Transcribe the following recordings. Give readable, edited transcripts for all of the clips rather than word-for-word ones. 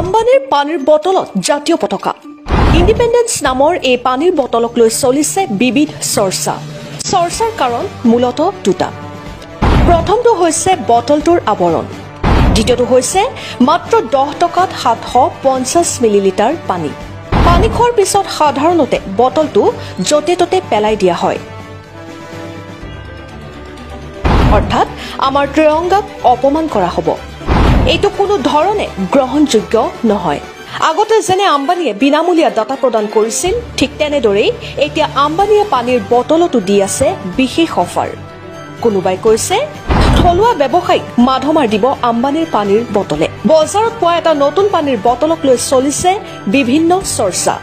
আম্বানীৰ পানীৰ বটলত জাতীয় পতাকা ইণ্ডিপেণ্ডেন্স নামৰ এই পানীৰ বটলক লৈ চলিছে বিবিধ চৰ্চাৰ কাৰণ মূলতঃ দুটা। প্ৰথমটো হৈছে বটলটোৰ আৱৰণ, দ্বিতীয়টো হৈছে মাত্ৰ 10 টকাত 750 মিলিলিটাৰ পানী। পানী খোৱাৰ পিছত সাধাৰণতে বটলটো য'তে ত'তে পেলাই দিয়া হয়, অৰ্থাৎ আমাৰ ত্ৰিৰংগাক অপমান কৰা হ'ব। এইটো কোনো ধৰণে গ্ৰহণযোগ্য নহয়। আগতে যেনে আম্বানীয়ে বিনামূলীয়া ডাটা প্ৰদান কৰিছিল, ঠিক তেনেদৰেই এতিয়া আম্বানীয়ে পানীৰ বটলতো দি আছে বিশেষ অফাৰ। কোনোবাই কৈছে থলুৱা ব্যৱসায়ীক মাধমাৰ দিব আম্বানীৰ পানীৰ বটলে। বজাৰত পোৱা এটা নতুন পানীৰ বটলক লৈ চলিছে বিভিন্ন চৰ্চা।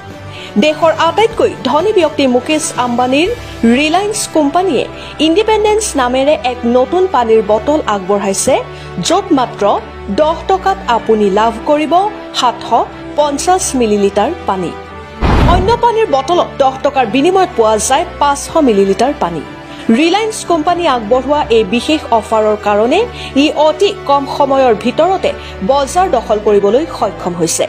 দেশৰ আটাইতকৈ ধনী ব্যক্তি মুকেশ আম্বানীৰ ৰিলায়েন্স কোম্পানীয়ে ইণ্ডিপেণ্ডেন্স নামেৰে এক নতুন পানীৰ বটল আগবঢ়াইছে, য'ত মাত্ৰ 10 টকাত আপুনি লাভ কৰিব 750 মিলিলিটাৰ পানী। অন্য পানীৰ বটলত 10 টকাৰ বিনিময়ত পোৱা যায় 500 মিলিলিটাৰ পানী। ৰিলায়েন্স কোম্পানীয়ে আগবঢ়োৱা এই বিশেষ অফাৰৰ কাৰণে ই অতি কম সময়ৰ ভিতৰতে বজাৰ দখল কৰিবলৈ সক্ষম হৈছে।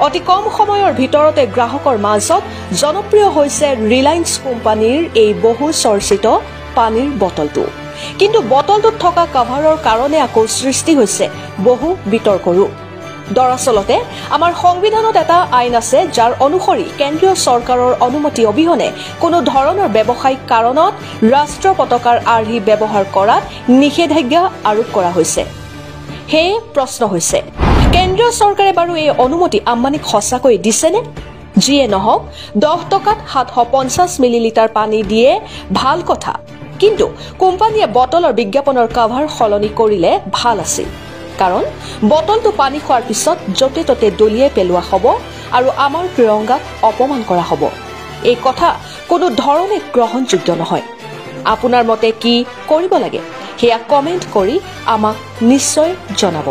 অতি কম সময়ৰ ভিতৰতে গ্ৰাহকৰ মাজত জনপ্ৰিয় হৈছে ৰিলায়েন্স কোম্পানীৰ এই বহু চৰ্চিত পানীৰ বটলটো। কিন্তু বটলটোত থকা কাভাৰৰ কাৰণে আকৌ সৃষ্টি হৈছে বহু বিতৰ্কৰো। দৰাচলতে আমাৰ সংবিধানত এটা আইন আছে, যাৰ অনুসৰি কেন্দ্ৰীয় চৰকাৰৰ অনুমতি অবিহনে কোনো ধৰণৰ ব্যৱসায়িক কাৰণত ৰাষ্ট্ৰীয় পতাকাৰ আৰ্হি ব্যৱহাৰ কৰাত নিষেধাজ্ঞা আৰোপ কৰা হৈছে। সেয়ে প্ৰশ্ন হৈছে, কেন্দ্ৰীয় চৰকাৰে বাৰু এই অনুমতি আম্বানীক সঁচাকৈ দিছেনে? যিয়ে নহওক, 10 টকাত 750 মিলিলিটাৰ পানী দিয়ে ভাল কথা, কিন্তু কোম্পানীয়ে বটলৰ বিজ্ঞাপনৰ কাভাৰ সলনি কৰিলে ভাল আছিল। কাৰণ বটলটো পানী খোৱাৰ পিছত য'তে ত'তে দলিয়াই পেলোৱা হ'ব আৰু আমাৰ ত্ৰিৰংগাক অপমান কৰা হ'ব। এই কথা কোনো ধৰণে গ্ৰহণযোগ্য নহয়। আপোনাৰ মতে কি কৰিব লাগে সেয়া কমেণ্ট কৰি আমাক নিশ্চয় জনাব।